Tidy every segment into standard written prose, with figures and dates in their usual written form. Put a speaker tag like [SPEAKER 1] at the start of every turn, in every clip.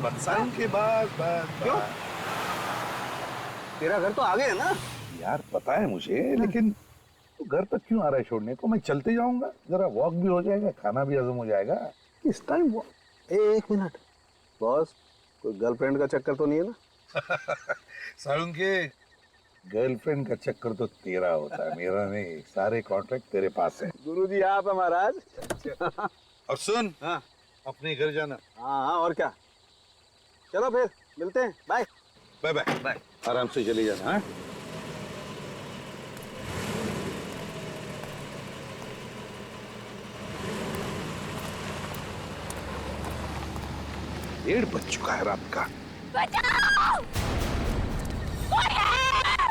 [SPEAKER 1] Sign के बाद
[SPEAKER 2] क्यों? तेरा घर तो आगे है ना?
[SPEAKER 1] यार पता है मुझे, लेकिन तू घर तक क्यों आ रहा है छोड़ने को? मैं चलते जाऊंगा, जरा वॉक भी हो जाएगा, खाना भी हजम हो जाएगा।
[SPEAKER 2] इस टाइम एक मिनट बॉस, कोई गर्लफ्रेंड का चक्कर तो नहीं है ना?
[SPEAKER 1] सारुण के गर्लफ्रेंड का चक्कर तो तेरा होता है, मेरा नहीं। सारे कॉन्ट्रैक्ट तेरे पास है।
[SPEAKER 2] गुरुजी आप है महाराज।
[SPEAKER 1] और सुन,
[SPEAKER 2] हाँ
[SPEAKER 1] अपने घर जाना।
[SPEAKER 2] हाँ हाँ, और क्या। चलो फिर मिलते हैं, बाय।
[SPEAKER 1] Bye bye bye. आराम से चली जाना। हाँ? डेढ़ बज चुका है रात का।
[SPEAKER 3] बचाओ! कोई है!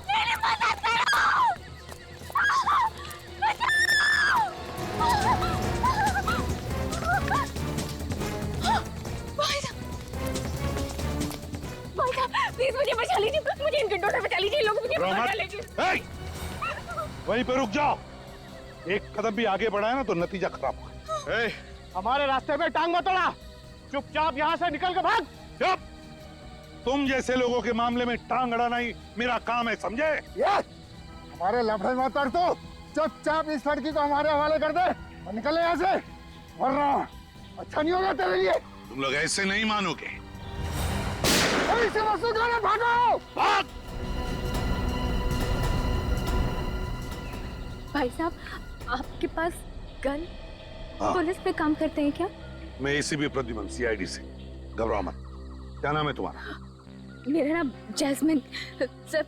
[SPEAKER 3] मेरी मदद करो! बचाओ! भाई साहब, प्लीज मुझे बचा लीजिए, मुझे इन गुंडों से बचा लीजिए, लोग मुझे बचा लीजिए।
[SPEAKER 1] वहीं पे रुक जाओ। एक कदम भी आगे बढ़ा है ना तो नतीजा खराब होगा।
[SPEAKER 2] हमारे रास्ते में टांग मत अड़ा, चुपचाप यहाँ से निकल के भाग।
[SPEAKER 1] चुप! तुम जैसे लोगों के मामले में टांग अड़ाना ही मेरा काम है, समझे?
[SPEAKER 2] हमारे लफड़े मत कर, तो चुपचाप इस लड़की को हमारे हवाले कर दे और निकल यहाँ से, वरना अच्छा नहीं होगा तेरे लिए।
[SPEAKER 1] तुम लोग ऐसे नहीं मानोगे।
[SPEAKER 2] इसे मसूद वाले भागो!
[SPEAKER 1] भाग!
[SPEAKER 3] भाई साहब, आपके पास गन?
[SPEAKER 1] हाँ।
[SPEAKER 3] पुलिस पे काम करते हैं क्या?
[SPEAKER 1] मैं एसीपी प्रद्युमन, सीआईडी से। घबराओ मत। क्या नाम है तुम्हारा?
[SPEAKER 3] मेरा नाम जैस्मिन। सर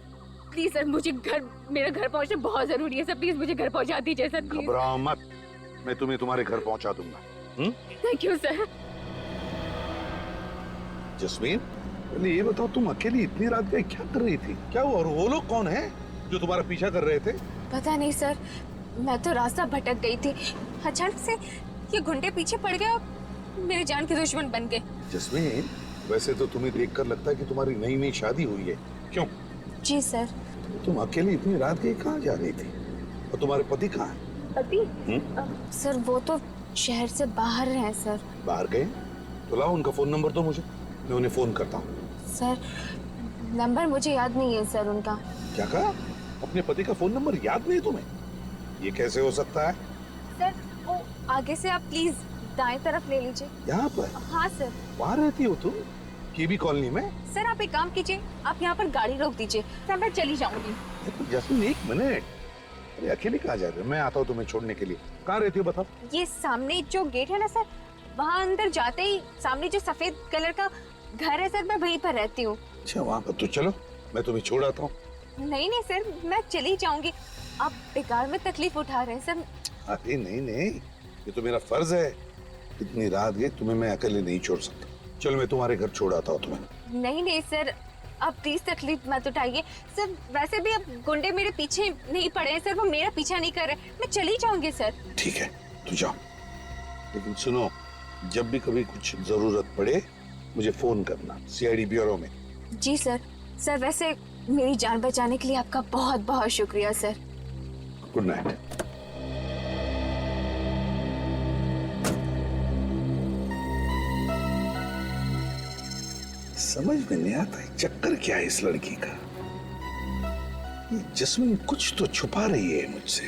[SPEAKER 3] प्लीज सर, मुझे मेरा घर पहुंचना बहुत जरूरी है सर, प्लीज मुझे घर पहुंचा दीजिए सर, प्लीज।
[SPEAKER 1] घबराओ मत, मैं तुम्हें तुम्हारे घर पहुंचा दूंगा।
[SPEAKER 3] Thank you sir.
[SPEAKER 1] जस्मीन, पहले ये बताओ, तुम अकेली इतनी रात गए क्या कर रही थी? क्या हुआ? और वो लोग कौन है जो तुम्हारा पीछा कर रहे थे?
[SPEAKER 3] पता नहीं सर, मैं तो रास्ता भटक गई थी, अचानक से ये गुंडे पीछे पड़ गए और मेरे जान के दुश्मन बन गए।
[SPEAKER 1] जस्मीन, वैसे तो तुम्हें देखकर लगता है कि तुम्हारी नई नई शादी हुई है। क्यों?
[SPEAKER 3] जी सर।
[SPEAKER 1] तुम अकेली इतनी रात गई कहाँ जा रही थी? और तुम्हारे पति कहाँ है?
[SPEAKER 3] पति? सर वो तो शहर से बाहर हैं सर।
[SPEAKER 1] बाहर गए? तो लाओ उनका फोन नंबर दो मुझे, मैं उन्हें फोन करता हूँ।
[SPEAKER 3] सर नंबर मुझे याद नहीं है सर उनका।
[SPEAKER 1] क्या कहा? अपने पति का फोन नंबर याद नहीं तुम्हें? ये कैसे हो सकता है?
[SPEAKER 3] सर वो आगे से आप प्लीज दाएं तरफ ले लीजिए।
[SPEAKER 1] यहाँ पर?
[SPEAKER 3] हाँ सर।
[SPEAKER 1] वहाँ रहती हो तुम? केबी कॉलोनी में?
[SPEAKER 3] सर आप एक काम कीजिए, आप यहाँ पर गाड़ी रोक दीजिए, सर मैं चली जाऊंगी।
[SPEAKER 1] जस्मिन एक मिनट, अरे अकेले कहाँ जा रहे हो? मैं आता हूँ तुम्हें छोड़ने के लिए। कहाँ रहती हो बताओ?
[SPEAKER 3] ये सामने जो गेट है ना सर, वहाँ अंदर जाते ही सामने जो सफेद कलर का घर है सर, मैं वहीं पर रहती हूँ।
[SPEAKER 1] अच्छा वहाँ पर, तो चलो मैं तुम्हें छोड़ आता हूँ।
[SPEAKER 3] नहीं नहीं सर, मैं चली जाऊंगी, आप बेकार में तकलीफ उठा रहे हैं सर।
[SPEAKER 1] अरे नहीं नहीं, ये तो मेरा फर्ज है। इतनी रात गई, तुम्हें मैं अकेले नहीं छोड़ सकता। चलो मैं तुम्हारे घर छोड़ आता हूँ तुम्हें।
[SPEAKER 3] नहीं नहीं सर, आप प्लीज तकलीफ मत उठाइए सर, वैसे भी अब गुंडे मेरे पीछे नहीं पड़े हैं सर, वो मेरा पीछा नहीं कर रहे, मैं चली जाऊंगी सर।
[SPEAKER 1] ठीक है तो जाओ, लेकिन सुनो, जब भी कभी कुछ जरूरत पड़े मुझे फोन करना, सीआईडी ब्यूरो में।
[SPEAKER 3] जी सर। सर वैसे मेरी जान बचाने के लिए आपका बहुत बहुत शुक्रिया सर।
[SPEAKER 1] Good night. समझ में नहीं आता है चक्कर क्या है इस लड़की का। ये जस्मिन कुछ तो छुपा रही है मुझसे।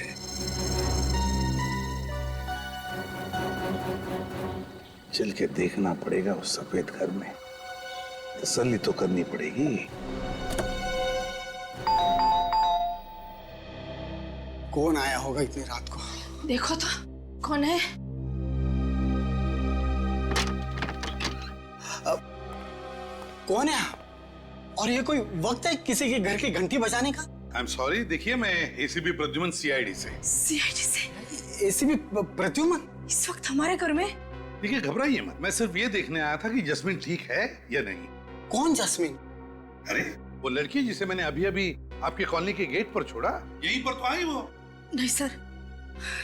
[SPEAKER 1] चल के देखना पड़ेगा उस सफेद घर में, तसल्ली तो करनी पड़ेगी।
[SPEAKER 2] कौन आया होगा इतनी रात को?
[SPEAKER 3] देखो तो कौन है।
[SPEAKER 2] कौन है आप? और ये कोई वक्त है किसी के घर की घंटी बजाने का?
[SPEAKER 1] आई एम सॉरी, देखिए मैं एसीपी प्रद्युमन सीआईडी से।
[SPEAKER 3] सीआईडी से?
[SPEAKER 2] एसीपी प्रद्युमन
[SPEAKER 3] इस वक्त हमारे घर में?
[SPEAKER 1] देखिए घबराइए मत, मैं सिर्फ ये देखने आया था कि जस्मिन ठीक है या नहीं।
[SPEAKER 2] कौन जस्मिन?
[SPEAKER 1] अरे वो लड़की जिसे मैंने अभी अभी आपके कॉलोनी के गेट पर छोड़ा, यहीं पर तो आई वो।
[SPEAKER 4] नहीं सर,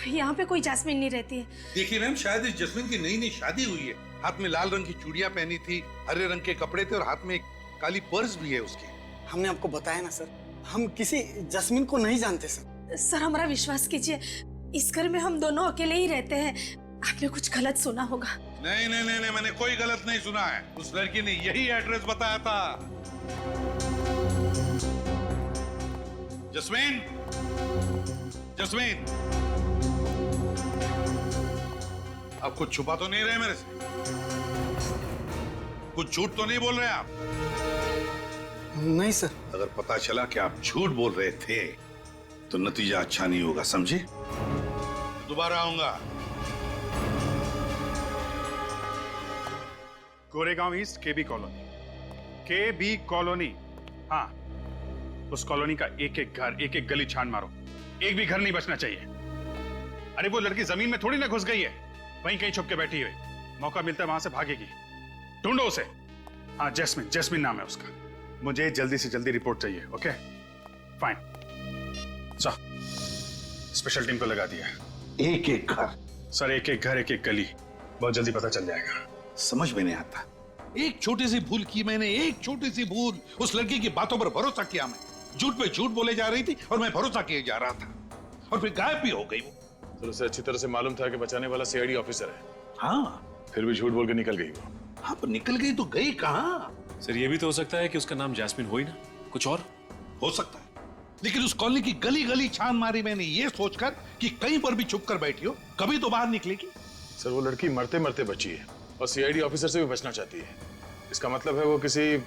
[SPEAKER 4] यहाँ पे कोई जैस्मिन नहीं रहती है।
[SPEAKER 1] देखिए मैम, शायद इस जस्मिन की नई नई शादी हुई है। हाथ में लाल रंग की चूड़ियां पहनी थी, हरे रंग के कपड़े थे और हाथ में एक काली पर्स भी है उसके।
[SPEAKER 2] हमने आपको बताया ना सर, हम किसी जस्मिन को नहीं जानते सर।
[SPEAKER 4] सर हमारा विश्वास कीजिए, इस घर में हम दोनों अकेले ही रहते हैं, आपने कुछ गलत सुना होगा।
[SPEAKER 1] नहीं नहीं नहीं नहीं, मैंने कोई गलत नहीं सुना है। उस लड़की ने यही एड्रेस बताया था। जस्मीन, जस्मीन, आप कुछ छुपा तो नहीं रहे मेरे से? कुछ झूठ तो नहीं बोल रहे आप?
[SPEAKER 5] नहीं सर।
[SPEAKER 1] अगर पता चला कि आप झूठ बोल रहे थे तो नतीजा अच्छा नहीं होगा, समझे? दोबारा आऊंगा।
[SPEAKER 6] गोरेगांव ईस्ट केबी कॉलोनी, केबी कॉलोनी। हाँ, उस कॉलोनी का एक एक घर, एक एक गली छान मारो, एक भी घर नहीं बचना चाहिए। अरे वो लड़की जमीन में थोड़ी ना घुस गई है, वहीं कहीं छुप के बैठी हुई, मौका मिलता है वहां से भागेगी। ढूंढो उसे। हाँ, जैस्मिन, जैस्मिन नाम है उसका। मुझे जल्दी से जल्दी रिपोर्ट चाहिए। ओके फाइन, स्पेशल टीम को लगा दिया।
[SPEAKER 1] एक एक घर?
[SPEAKER 6] सर एक एक घर, एक एक गली, बहुत जल्दी पता चल जाएगा।
[SPEAKER 1] समझ में नहीं आता। एक छोटी सी भूल की मैंने, एक छोटी सी भूल। उस लड़की की बातों पर भरोसा किया मैं। झूठ पे झूठ बोले जा रही थी और मैं भरोसा किए जा रहा था, और फिर गायब भी हो गई वो।
[SPEAKER 7] सर उसे अच्छी तरह से मालूम था कि बचाने वाला सीआईडी ऑफिसर है।
[SPEAKER 1] हाँ,
[SPEAKER 7] फिर भी झूठ बोल के निकल गई वो।
[SPEAKER 1] हाँ, पर निकल गई तो गई कहाँ?
[SPEAKER 7] सर ये भी तो हो सकता है कि उसका नाम जैस्मिन हो ही ना, कुछ और
[SPEAKER 1] हो सकता है, लेकिन उस कॉलोनी की गली गली छान मारी मैंने ये सोचकर कि कहीं पर भी छुप कर बैठी हो, कभी तो बाहर निकलेगी।
[SPEAKER 7] सर वो लड़की मरते मरते बची है और सीआईडी ऑफिसर से भी बचना चाहती है। इसका मतलब है वो किसी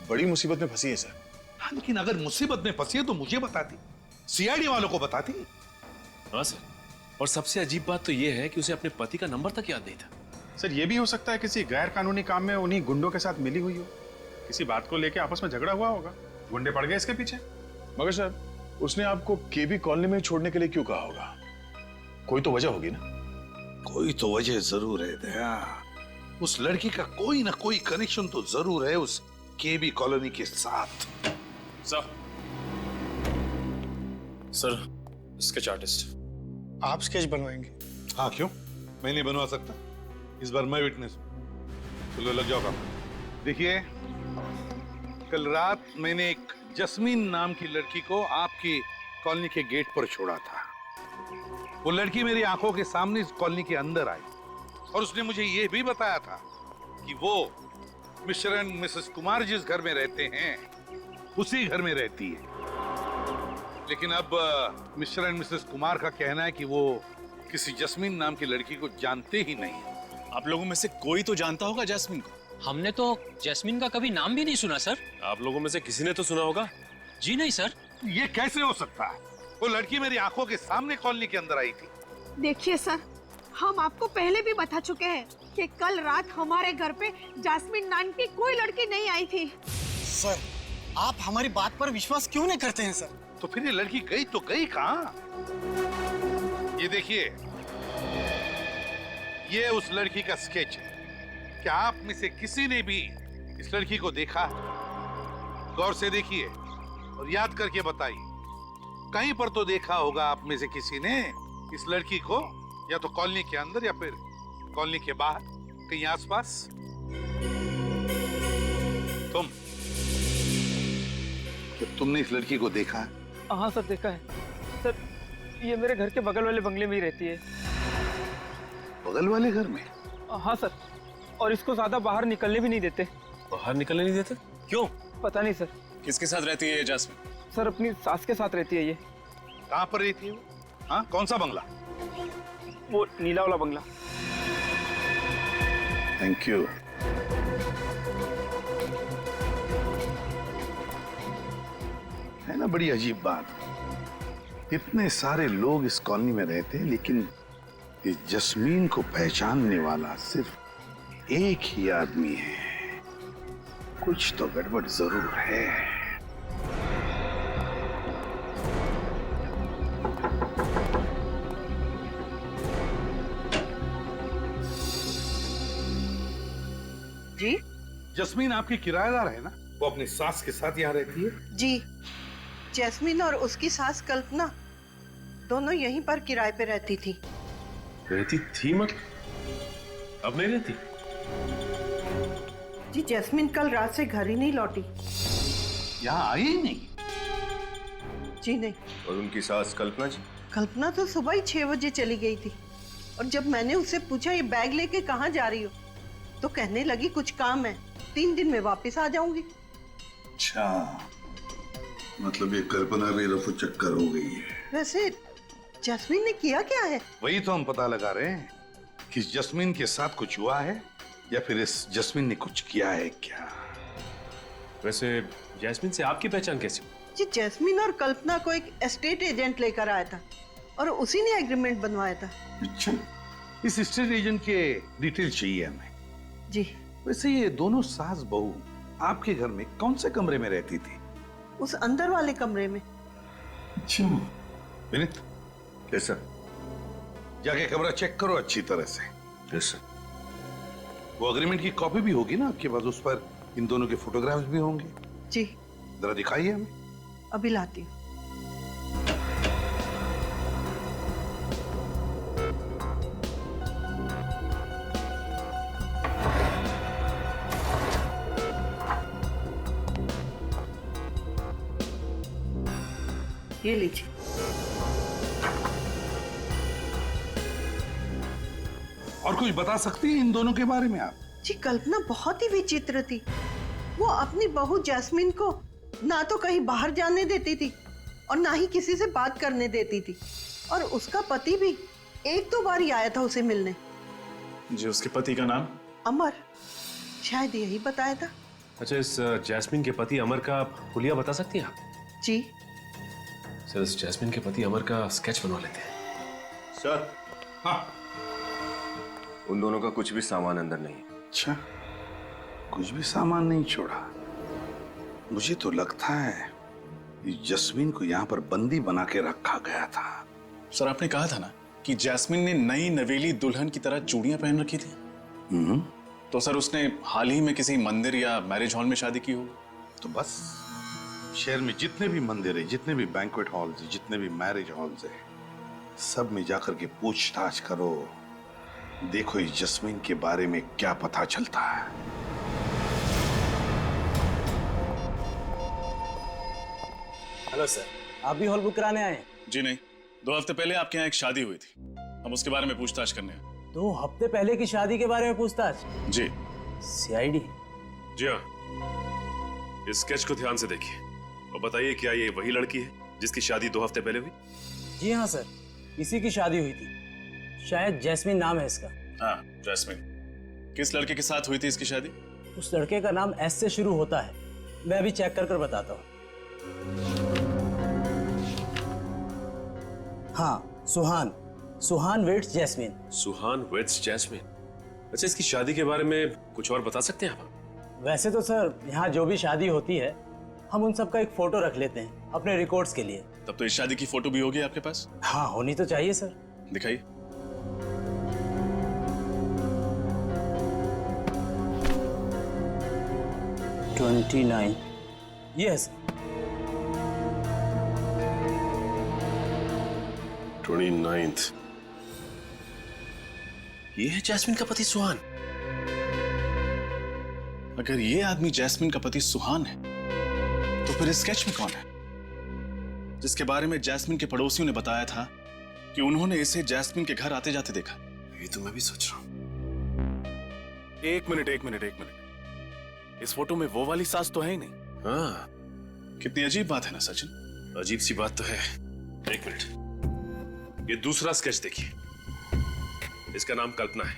[SPEAKER 7] बड़ी मुसीबत में फंसी है सर।
[SPEAKER 1] हाँ, लेकिन अगर मुसीबत में फंसी है तो मुझे बताती, सीआईडी वालों को बताती।
[SPEAKER 7] हाँ सर, और सबसे अजीब बात तो ये है कि उसे अपने पति का नंबर तक याद नहीं था।
[SPEAKER 6] सर ये भी हो सकता है किसी गैर कानूनी काम में उन्हीं गुंडों के साथ मिली हुई हो, किसी बात को लेके आपस में झगड़ा हुआ होगा, गुंडे पड़ गए इसके पीछे।
[SPEAKER 7] मगर सर उसने आपको केबी कॉलोनी में छोड़ने के लिए क्यों कहा होगा? कोई तो वजह होगी ना?
[SPEAKER 1] कोई तो वजह जरूर है दया। उस लड़की का कोई ना कोई कनेक्शन तो जरूर है उस केबी कॉलोनी के साथ।
[SPEAKER 7] Sir sketch artist.
[SPEAKER 5] आप स्केच बनवाएंगे?
[SPEAKER 1] हाँ, क्यों? मैं नहीं बनवा सकता? इस बार मैं विटनेस। चलो लग जाओ काम। देखिए, कल रात मैंने एक जस्मीन नाम की लड़की को आपकी कॉलोनी के गेट पर छोड़ा था। वो लड़की मेरी आंखों के सामने इस कॉलोनी के अंदर आई और उसने मुझे ये भी बताया था कि वो मिस्टर एंड मिसेस कुमार जिस घर में रहते हैं उसी घर में रहती है। लेकिन अब मिस्टर एंड मिसेस कुमार का कहना है कि वो किसी जस्मीन नाम की लड़की को जानते ही नहीं।
[SPEAKER 8] आप लोगों में से कोई तो जानता होगा जैस्मिन को।
[SPEAKER 9] हमने तो जैस्मिन का कभी नाम भी नहीं सुना सर।
[SPEAKER 7] आप लोगों में से किसी ने तो सुना होगा?
[SPEAKER 9] जी नहीं सर।
[SPEAKER 1] ये कैसे हो सकता है? वो लड़की मेरी आंखों के सामने कॉलोनी के अंदर आई थी।
[SPEAKER 4] देखिए सर, हम आपको पहले भी बता चुके हैं कि कल रात हमारे घर पे जैस्मिन नाम की कोई लड़की नहीं आई थी।
[SPEAKER 5] सर आप हमारी बात पर विश्वास क्यों नहीं करते हैं सर?
[SPEAKER 1] तो फिर ये लड़की गई तो गई कहाँ? ये देखिए, ये उस लड़की का स्केच है। क्या आप में से किसी ने भी इस लड़की को देखा? गौर से देखिए और याद करके बताइए। कहीं पर तो देखा होगा आप में से किसी ने इस लड़की को, या तो कॉलोनी के अंदर या फिर कॉलोनी के बाहर, कहीं आसपास। तुमने इस लड़की को देखा?
[SPEAKER 10] हाँ सर, देखा है सर। ये मेरे घर के बगल वाले बंगले में ही रहती है।
[SPEAKER 1] बगल वाले घर में?
[SPEAKER 10] हाँ सर, और इसको ज्यादा बाहर निकलने भी नहीं देते।
[SPEAKER 7] बाहर निकलने नहीं देते?
[SPEAKER 8] क्यों?
[SPEAKER 10] पता नहीं सर।
[SPEAKER 8] किसके साथ रहती है ये जैस्मिन?
[SPEAKER 10] सर अपनी सास के साथ रहती है ये।
[SPEAKER 1] कहाँ पर रहती है वो? हाँ, कौन सा बंगला?
[SPEAKER 10] वो नीला वाला बंगला।
[SPEAKER 1] Thank you. है ना बड़ी अजीब बात। इतने सारे लोग इस कॉलोनी में रहते हैं, लेकिन इस जस्मीन को पहचानने वाला सिर्फ एक ही आदमी है। कुछ तो गड़बड़ जरूर है।
[SPEAKER 11] जी?
[SPEAKER 1] जस्मीन आपकी किराएदार है ना? वो अपनी सास के साथ यहाँ रहती है?
[SPEAKER 11] जी, जैस्मिन और उसकी सास कल्पना दोनों यहीं पर किराए पे रहती थी।
[SPEAKER 7] रहती थी मतलब? अब नहीं रहती?
[SPEAKER 11] जी, जैस्मिन कल रात से घर ही नहीं लौटी।
[SPEAKER 1] यहाँ आई ही नहीं?
[SPEAKER 11] जी नहीं।
[SPEAKER 8] और उनकी सास कल्पना जी?
[SPEAKER 11] कल्पना तो सुबह ही 6 बजे चली गई थी, और जब मैंने उससे पूछा ये बैग लेके कहाँ जा रही हो, तो कहने लगी कुछ काम है, 3 दिन में वापस आ जाऊंगी।
[SPEAKER 1] अच्छा, मतलब ये कल्पना भी रफू चक्कर हो गई है।
[SPEAKER 11] वैसे जैस्मीन ने किया क्या है?
[SPEAKER 1] वही तो हम पता लगा रहे हैं कि जस्मीन के साथ कुछ हुआ है या फिर इस जस्मीन ने कुछ किया है क्या।
[SPEAKER 8] वैसे जैस्मिन से आपकी पहचान कैसी?
[SPEAKER 11] जी जैस्मीन और कल्पना को एक एस्टेट एजेंट लेकर आया था और उसी ने एग्रीमेंट बनवाया था।
[SPEAKER 1] अच्छा, इस स्टेट एजेंट के डिटेल चाहिए हमें।
[SPEAKER 11] जी
[SPEAKER 1] वैसे ये दोनों सास बहू आपके घर में कौन से कमरे में रहती थी?
[SPEAKER 11] उस अंदर वाले कमरे में।
[SPEAKER 1] अच्छा विनीत, कैसा? जाके कमरा चेक करो अच्छी तरह से।
[SPEAKER 8] यस
[SPEAKER 1] वो अग्रीमेंट की कॉपी भी होगी ना आपके पास, उस पर इन दोनों के फोटोग्राफ्स भी होंगे।
[SPEAKER 11] जी
[SPEAKER 1] जरा दिखाइए हमें।
[SPEAKER 11] अभी लाती हूँ। ये लीजिए।
[SPEAKER 1] और कुछ बता सकती हैं इन दोनों के बारे में आप?
[SPEAKER 11] जी कल्पना बहुत ही विचित्र थी। वो अपनी बहू जैस्मिन को ना तो कहीं बाहर जाने देती थी और ना ही किसी से बात करने देती थी, और उसका पति भी 1-2 बार ही आया था उसे मिलने।
[SPEAKER 8] जी, उसके पति का नाम?
[SPEAKER 11] अमर, शायद यही बताया था।
[SPEAKER 8] अच्छा, इस जैस्मिन के पति अमर का हुलिया बता सकती हैं आप?
[SPEAKER 11] जी
[SPEAKER 8] सर, इस जैस्मिन के पति अमर का स्केच बनवा लेते हैं।
[SPEAKER 7] सर,
[SPEAKER 1] हाँ,
[SPEAKER 8] उन दोनों का कुछ भी सामान अंदर नहीं है।
[SPEAKER 1] अच्छा, कुछ भी सामान नहीं छोड़ा। मुझे तो लगता है जस्मीन को यहाँ पर बंदी बना के रखा गया था।
[SPEAKER 6] सर, आपने कहा था ना कि जैस्मिन ने नई नवेली दुल्हन की तरह चूड़ियां पहन रखी थी। तो सर उसने हाल ही में किसी मंदिर या मैरिज हॉल में शादी की होगी।
[SPEAKER 1] तो बस शहर में जितने भी मंदिर है, जितने भी बैंक्वेट हॉल्स है, जितने भी मैरिज हॉल्स है, सब में जाकर के पूछताछ करो। देखो इस जस्मीन के बारे में क्या पता चलता है।
[SPEAKER 5] हेलो सर, आप भी हॉल बुक कराने आए हैं?
[SPEAKER 6] जी नहीं, 2 हफ्ते पहले आपके यहाँ एक शादी हुई थी, हम उसके बारे में पूछताछ करने आए।
[SPEAKER 5] 2 हफ्ते पहले की शादी के बारे में पूछताछ?
[SPEAKER 6] जी
[SPEAKER 5] सीआईडी?
[SPEAKER 8] जी हाँ, इस स्केच को ध्यान से देखिए और बताइए, क्या ये वही लड़की है जिसकी शादी 2 हफ्ते पहले हुई?
[SPEAKER 5] जी हाँ सर, इसी की शादी हुई थी। शायद जैस्मिन नाम है इसका।
[SPEAKER 6] हाँ, जैस्मिन। किस लड़के के साथ हुई थी इसकी शादी?
[SPEAKER 5] उस लड़के का नाम एस से शुरू होता है, मैं अभी चेक कर बताता हूँ। हाँ, सुहान वेट्स जैस्मिन।
[SPEAKER 8] सुहान वेट्स जैस्मिन। अच्छा, इसकी शादी के बारे में कुछ और बता सकते हैं आप?
[SPEAKER 5] वैसे तो सर यहाँ जो भी शादी होती है हम उन सब का एक फोटो रख लेते हैं अपने रिकॉर्ड्स के लिए।
[SPEAKER 6] तब तो इस शादी की फोटो भी होगी आपके पास?
[SPEAKER 5] हाँ, होनी तो चाहिए सर।
[SPEAKER 6] दिखाइए।
[SPEAKER 5] यस।
[SPEAKER 8] 29th। ये है जैस्मिन का पति सुहान।
[SPEAKER 6] अगर ये आदमी जैस्मिन का पति सुहान है तो फिर इस स्केच में कौन है, जिसके बारे में जैस्मिन के पड़ोसियों ने बताया था कि उन्होंने इसे जैस्मिन के घर आते जाते देखा?
[SPEAKER 8] ये तो मैं भी सोच रहा हूं। एक मिनट। इस फोटो में वो वाली सास तो है ही नहीं। हाँ,
[SPEAKER 6] कितनी अजीब बात है ना सचिन।
[SPEAKER 8] अजीब सी बात तो है। एक मिनट, ये दूसरा स्केच देखिए। इसका नाम कल्पना है।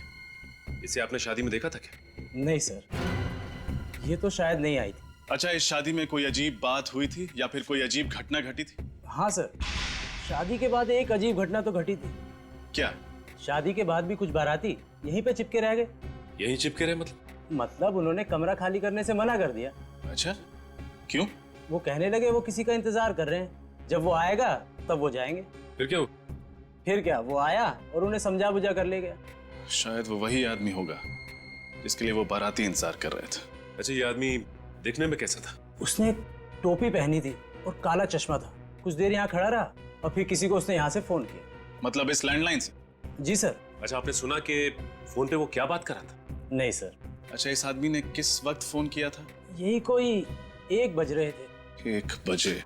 [SPEAKER 8] इसे आपने शादी में देखा था क्या?
[SPEAKER 5] नहीं सर, ये तो शायद नहीं आई थी।
[SPEAKER 6] अच्छा, इस शादी में कोई अजीब बात हुई थी या फिर कोई अजीब घटना घटी थी?
[SPEAKER 5] हाँ सर, शादी के बाद एक अजीब घटना तो घटी थी।
[SPEAKER 6] क्या?
[SPEAKER 5] शादी के बाद भी कुछ बाराती यहीं पे चिपके रह गए।
[SPEAKER 8] यहीं चिपके रहे
[SPEAKER 5] मतलब उन्होंने कमरा खाली करने से मना कर दिया।
[SPEAKER 6] अच्छा, क्यों?
[SPEAKER 5] वो कहने लगे वो किसी का इंतजार कर रहे हैं, जब वो आएगा तब वो जाएंगे।
[SPEAKER 8] फिर क्या?
[SPEAKER 5] फिर क्या, वो आया और उन्हें समझा बुझा कर ले गया।
[SPEAKER 6] शायद वो वही आदमी होगा जिसके लिए वो बाराती इंतजार कर रहे थे।
[SPEAKER 8] अच्छा, ये आदमी दिखने में कैसा था?
[SPEAKER 5] उसने एक टोपी पहनी थी और काला चश्मा था। कुछ देर यहाँ खड़ा रहा और फिर किसी को उसने यहाँ से फोन किया।
[SPEAKER 6] मतलब इस लैंडलाइन से?
[SPEAKER 5] जी सर।
[SPEAKER 8] अच्छा, आपने सुना कि फोन पे वो क्या बात कर रहा था?
[SPEAKER 5] नहीं सर।
[SPEAKER 6] अच्छा, इस आदमी ने किस वक्त फोन किया था?
[SPEAKER 5] यही कोई 1 बज रहे थे।
[SPEAKER 6] 1 बजे?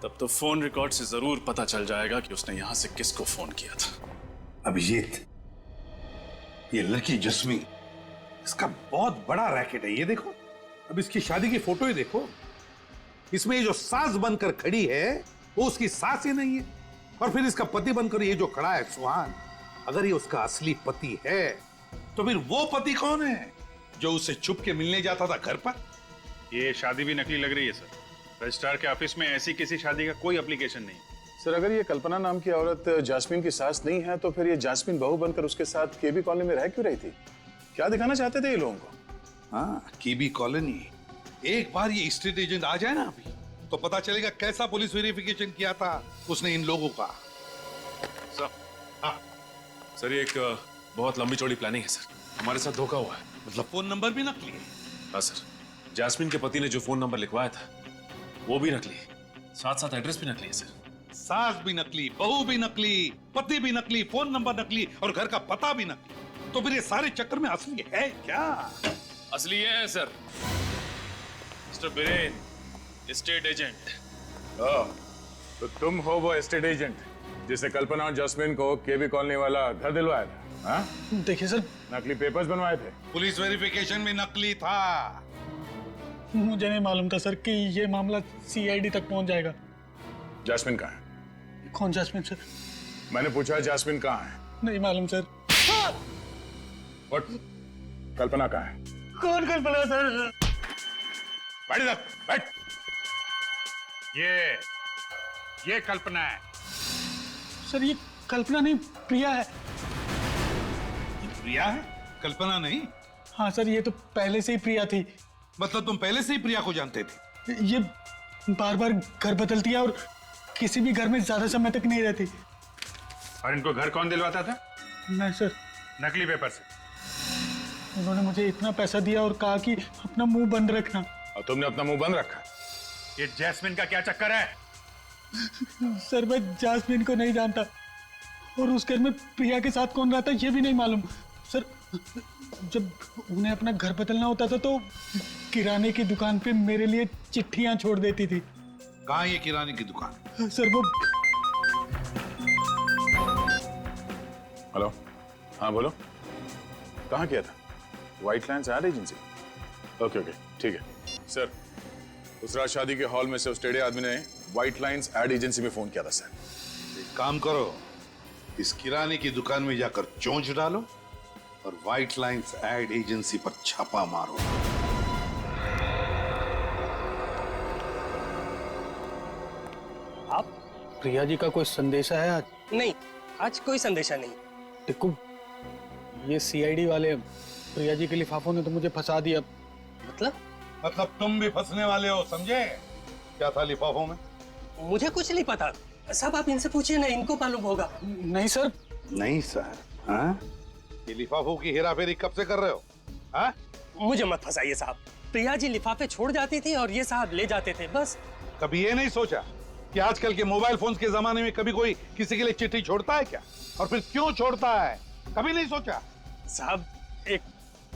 [SPEAKER 6] तब तो फोन रिकॉर्ड से जरूर पता चल जाएगा कि उसने यहाँ से किसको फोन किया था।
[SPEAKER 1] अभिजीत, ये लड़की जस्मीन इसका बहुत बड़ा रैकेट है, ये देखो। अब इसकी शादी की फोटो ही देखो, इसमें ये जो सास बनकर खड़ी है वो उसकी सास ही नहीं है, और फिर इसका पति बनकर ये जो खड़ा है सुहान, अगर ये उसका असली पति है तो फिर वो पति कौन है जो उससे छुप के मिलने जाता था घर पर?
[SPEAKER 6] ये शादी भी नकली लग रही है सर। रजिस्ट्रार के ऑफिस में ऐसी किसी शादी का कोई एप्लीकेशन नहीं।
[SPEAKER 7] सर अगर ये कल्पना नाम की औरत जास्मीन की सास नहीं है तो फिर ये जास्मीन बहू बनकर उसके साथ केबी कॉलोनी में रह क्यों रही थी? क्या दिखाना चाहते थे ये लोगों को?
[SPEAKER 1] हाँ, केबी कॉलोनी। एक बार ये स्टेट एजेंट आ जाए ना अभी, तो पता चलेगा कैसा पुलिस वेरिफिकेशन किया था उसने इन लोगों का।
[SPEAKER 8] सर ये एक बहुत लंबी चौड़ी प्लानिंग है सर। हमारे साथ धोखा हुआ है।
[SPEAKER 1] मतलब फोन नंबर भी नकली है?
[SPEAKER 8] हाँ सर, जास्मीन के पति ने जो फोन नंबर लिखवाया था वो भी नकली है, साथ साथ एड्रेस भी नकली है सर।
[SPEAKER 1] सास भी नकली, बहू भी नकली, पति भी नकली, फोन नंबर नकली और घर का पता भी नकली। तो फिर ये सारे चक्कर में असली है क्या?
[SPEAKER 8] असली ये है sir, mister villain, state agent.
[SPEAKER 7] तो तुम हो वो एस्टेट एजेंट जिसे कल्पना और जैस्मिन को केबी कॉलोनी वाला घर दिलवाया था? हाँ?
[SPEAKER 10] देखिए सर,
[SPEAKER 7] नकली पेपर्स बनवाए थे।
[SPEAKER 1] पुलिस वेरिफिकेशन में नकली था।
[SPEAKER 10] मुझे नहीं मालूम था सर कि ये मामला सीआईडी तक पहुंच जाएगा।
[SPEAKER 7] जैस्मिन कहाँ है?
[SPEAKER 10] कौन जैस्मिन सर?
[SPEAKER 7] मैंने पूछा जैस्मिन कहाँ है?
[SPEAKER 10] नहीं मालूम सर।
[SPEAKER 7] और कल्पना कहाँ है?
[SPEAKER 10] कौन कल्पना सर?
[SPEAKER 6] बैठ इधर, बैठ। ये कल्पना है।
[SPEAKER 10] सर ये कल्पना नहीं, प्रिया है।
[SPEAKER 1] प्रिया है, कल्पना नहीं?
[SPEAKER 10] हाँ सर, ये तो पहले से ही प्रिया थी।
[SPEAKER 1] मतलब तुम पहले से ही प्रिया को जानते थे?
[SPEAKER 10] ये बार बार घर बदलती है और किसी भी घर में ज्यादा समय तक नहीं रहती।
[SPEAKER 6] और इनको घर कौन दिलवाता था?
[SPEAKER 10] नहीं सर।
[SPEAKER 6] नकली पेपर से।
[SPEAKER 10] उन्होंने मुझे इतना पैसा दिया और कहा कि अपना मुंह बंद रखना।
[SPEAKER 7] और तुमने अपना मुंह बंद रखा?
[SPEAKER 6] ये जैस्मिन का क्या चक्कर है?
[SPEAKER 10] सर मैं जास्मिन को नहीं जानता और उस घर में प्रिया के साथ कौन रहता ये भी नहीं मालूम। सर जब उन्हें अपना घर बदलना होता था तो किराने की दुकान पे मेरे लिए चिट्ठियां छोड़ देती थी।
[SPEAKER 1] कहाँ ये किराने की दुकान?
[SPEAKER 10] सर वो।
[SPEAKER 7] हेलो, हाँ बोलो, कहाँ किया था? White lines ad agency. Okay okay ठीक है सर। उस रात शादी के हॉल में से उस टेढ़े आदमी ने व्हाइट लाइन्स एड एजेंसी में फोन किया था सर।
[SPEAKER 1] एक काम करो, इस किराने की दुकान में जाकर चोंच डालो और व्हाइट लाइन्स एड एजेंसी पर छापा मारो।
[SPEAKER 10] आप प्रिया जी का कोई संदेशा है आज?
[SPEAKER 12] नहीं, आज कोई संदेशा नहीं।
[SPEAKER 10] देखो ये सीआईडी वाले प्रिया जी के लिफाफों ने तो मुझे फंसा दिया।
[SPEAKER 1] मतलब तुम भी फंसने वाले हो, समझे? क्या था लिफाफों में?
[SPEAKER 12] मुझे कुछ नहीं पता, सब आप इनसे पूछिए ना, इनको मालूम होगा।
[SPEAKER 10] नहीं सर।
[SPEAKER 1] नहीं सर? हाँ? ये लिफाफों की हेराफेरी कब से कर रहे हो? हाँ?
[SPEAKER 12] मुझे मत फंसाइए साहब। प्रिया जी लिफाफे छोड़ जाती थी और ये साहब ले जाते थे, बस।
[SPEAKER 1] कभी ये नहीं सोचा कि आजकल के मोबाइल फोन्स के जमाने में कभी कोई किसी के लिए चिट्ठी छोड़ता है क्या? और फिर क्यों छोड़ता है? कभी नहीं सोचा?
[SPEAKER 12] साहब एक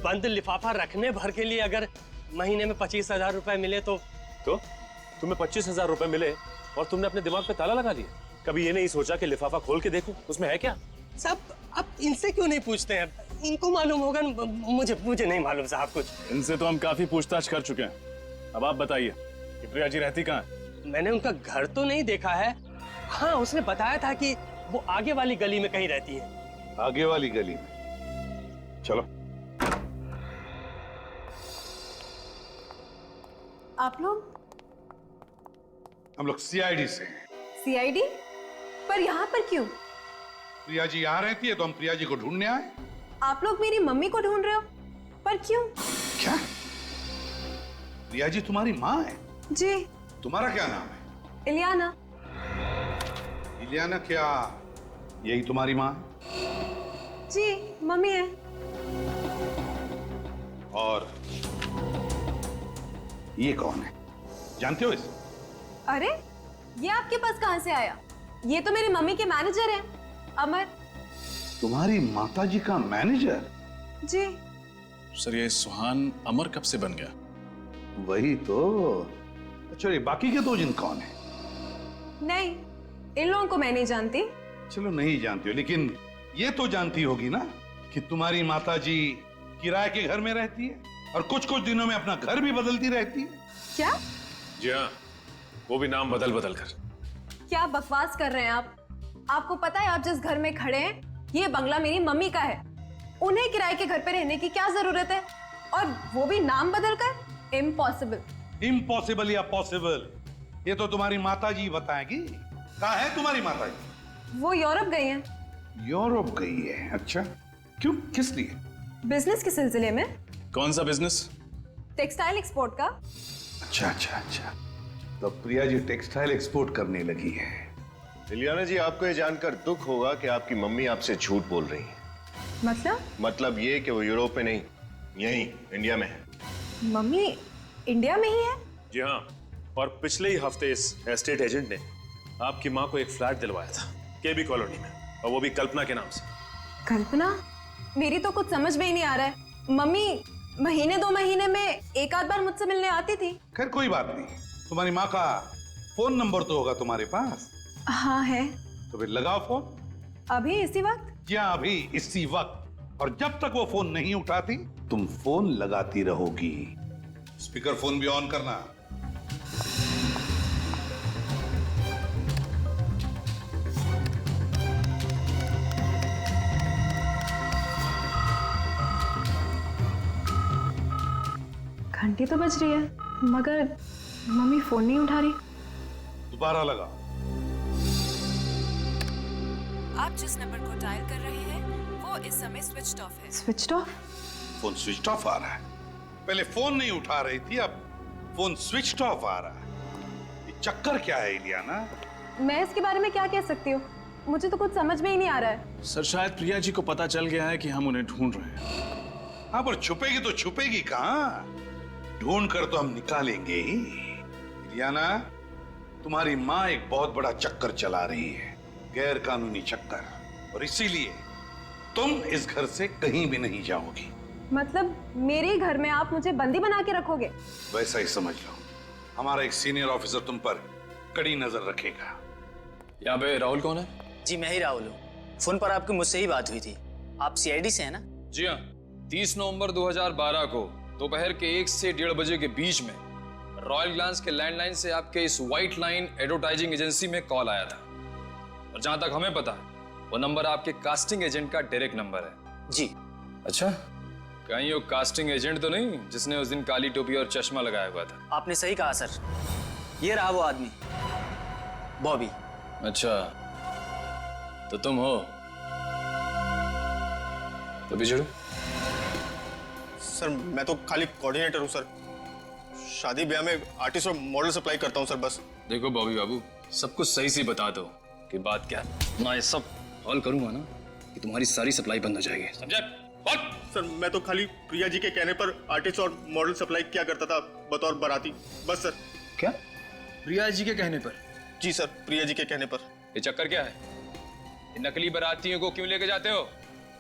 [SPEAKER 12] बंद लिफाफा रखने भर के लिए अगर महीने में 25,000 रुपए मिले तो
[SPEAKER 8] तुम्हें 25,000 रुपए मिले और तुमने अपने दिमाग पे ताला लगा लिया? कभी ये नहीं सोचा कि लिफाफा खोल के देखूं उसमें है क्या?
[SPEAKER 12] साहब आप इनसे क्यों नहीं पूछते हैं? इनको मालूम होगा, मुझे नहीं मालूम साहब कुछ।
[SPEAKER 7] इनसे तो हम काफी पूछताछ कर चुके हैं। अब आप बताइए कि प्रिया जी रहती कहाँ है?
[SPEAKER 12] मैंने उनका घर तो नहीं देखा है। हाँ, उसने बताया था कि वो आगे वाली गली में कहीं रहती है।
[SPEAKER 1] आगे वाली गली में? चलो।
[SPEAKER 3] आप लोग?
[SPEAKER 1] हम लोग सीआईडी से हैं।
[SPEAKER 3] सीआईडी? पर यहाँ पर क्यों?
[SPEAKER 1] प्रिया जी यहाँ रहती है तो हम प्रिया जी को ढूंढने आए।
[SPEAKER 3] आप लोग मेरी मम्मी को ढूंढ रहे हो? पर क्यों?
[SPEAKER 1] क्या? प्रिया जी तुम्हारी माँ है?
[SPEAKER 3] जी।
[SPEAKER 1] तुम्हारा क्या नाम है?
[SPEAKER 3] इलियाना।
[SPEAKER 1] इलियाना क्या यही तुम्हारी माँ है?
[SPEAKER 3] जी, मम्मी है।
[SPEAKER 1] और ये कौन है? जानते हो इसे?
[SPEAKER 3] अरे ये आपके पास कहां से आया? ये तो मेरी मम्मी के मैनेजर हैं, अमर।
[SPEAKER 1] तुम्हारी माताजी का मैनेजर?
[SPEAKER 3] जी।
[SPEAKER 7] सर ये सुहान अमर कब से बन गया?
[SPEAKER 1] वही तो। अच्छा ये बाकी के दो जिन कौन है?
[SPEAKER 3] नहीं, इन लोगों को मैं नहीं जानती।
[SPEAKER 1] चलो नहीं जानती हो, लेकिन ये तो जानती होगी ना कि तुम्हारी माताजी किराए के घर में रहती है और कुछ कुछ दिनों में अपना घर भी बदलती रहती है।
[SPEAKER 3] क्या
[SPEAKER 8] जी हाँ, वो भी नाम बदल बदल कर।
[SPEAKER 3] क्या बकवास कर रहे हैं आप? आपको पता है आप जिस घर में खड़े हैं ये बंगला मेरी मम्मी का है। उन्हें किराए के घर पे रहने की क्या जरूरत है? और वो भी नाम बदल कर? इम्पॉसिबल।
[SPEAKER 1] इम्पॉसिबल या पॉसिबल ये तो तुम्हारी माताजी बताएगी। कहाँ है तुम्हारी माताजी?
[SPEAKER 3] वो यूरोप गई हैं।
[SPEAKER 1] यूरोप गई है? अच्छा, क्यों, किस लिए?
[SPEAKER 3] बिजनेस के सिलसिले में।
[SPEAKER 7] कौन सा बिजनेस?
[SPEAKER 3] टेक्सटाइल एक्सपोर्ट का।
[SPEAKER 1] अच्छा अच्छा अच्छा, तो प्रिया जी टेक्सटाइल एक्सपोर्ट करने लगी है।
[SPEAKER 13] इलियाना जी, आपको ये जानकर दुख होगा कि आपकी मम्मी आपसे झूठ बोल रही है। मतलब ये कि वो यूरोप में नहीं, यहीं इंडिया में है।
[SPEAKER 3] मम्मी इंडिया में ही है?
[SPEAKER 8] जी हाँ, और पिछले ही हफ्ते इस एस्टेट एजेंट ने आपकी माँ को एक फ्लैट दिलवाया था केबी कॉलोनी में, और वो भी कल्पना के नाम से।
[SPEAKER 3] कल्पना? मेरी तो कुछ समझ में ही नहीं आ रहा है। मम्मी महीने 2 महीने में एक आध बार मुझसे मिलने आती थी।
[SPEAKER 1] खैर कोई बात नहीं, तुम्हारी माँ का फोन नंबर तो होगा तुम्हारे पास?
[SPEAKER 3] हाँ है।
[SPEAKER 1] तो फिर लगाओ फोन।
[SPEAKER 3] अभी इसी वक्त?
[SPEAKER 1] क्या अभी इसी वक्त? और जब तक वो फोन नहीं उठाती तुम फोन लगाती रहोगी। स्पीकर फोन भी ऑन करना।
[SPEAKER 3] घंटी तो बज रही है मगर मम्मी फोन नहीं उठा रही।
[SPEAKER 1] दोबारा लगाओ।
[SPEAKER 14] आप जिस नंबर को डायल कर रहे हैं वो इस समय स्विच ऑफ है।
[SPEAKER 3] Switch off?
[SPEAKER 1] Phone switch off आ रहा है। पहले फोन नहीं उठा रही थी, अब फोन स्विच ऑफ आ रहा है। ये चक्कर क्या है इलियाना?
[SPEAKER 3] मैं इसके बारे में क्या कह सकती हूँ, मुझे तो कुछ समझ में ही नहीं आ रहा है।
[SPEAKER 7] सर शायद प्रिया जी को पता चल गया है कि हम उन्हें ढूंढ रहे हैं।
[SPEAKER 1] हाँ, पर छुपेगी तो छुपेगी कहाँ? ढूंढ कर तो हम निकालेंगे ही। इलियाना, तुम्हारी माँ एक बहुत बड़ा चक्कर चला रही है, गैर कानूनी चक्कर, और इसीलिए तुम इस घर से कहीं भी नहीं जाओगी।
[SPEAKER 3] मतलब मेरे घर में आप मुझे बंदी बना के रखोगे?
[SPEAKER 1] वैसा ही समझ लो। हमारा एक सीनियर ऑफिसर तुम पर कड़ी नजर रखेगा।
[SPEAKER 5] यहाँ पे राहुल कौन है? जी मैं ही राहुल हूँ। फोन पर आपकी मुझसे ही बात हुई थी। आप सीआईडी से हैं ना?
[SPEAKER 15] जी हाँ, 30 नवंबर 2012 को दोपहर के 1 से 1:30 बजे के बीच में रॉयल ग्लांस के लैंडलाइन से आपके इस व्हाइट लाइन एडवर्टाइजिंग एजेंसी में कॉल आया था, और जहां तक हमें पता है वो नंबर आपके कास्टिंग एजेंट का डायरेक्ट नंबर है।
[SPEAKER 5] जी।
[SPEAKER 15] अच्छा, कहीं वो कास्टिंग एजेंट तो नहीं जिसने उस दिन काली टोपी और चश्मा लगाया हुआ था?
[SPEAKER 5] आपने सही कहा सर, ये रहा वो आदमी, बॉबी।
[SPEAKER 15] अच्छा, तो तुम हो? तो बिछड़ो।
[SPEAKER 13] सर मैं तो खाली कोऑर्डिनेटर हूँ सर, शादी ब्याह में आर्टिस्ट और मॉडल सप्लाई करता हूँ सर बस।
[SPEAKER 15] देखो बॉबी बाबू, सब कुछ सही से बता दो कि बात क्या है। मैं ये सब हॉल करूंगा ना कि तुम्हारी सारी सप्लाई बंद हो जाएगी, समझे?
[SPEAKER 13] सर मैं तो खाली प्रिया जी के कहने पर आर्टिस्ट और मॉडल सप्लाई किया करता था बतौर बाराती, बस सर।
[SPEAKER 15] क्या? प्रिया जी के कहने पर?
[SPEAKER 13] जी सर, प्रिया जी के कहने पर।
[SPEAKER 15] ये चक्कर क्या है? ये नकली बारातियों को क्यों लेके जाते हो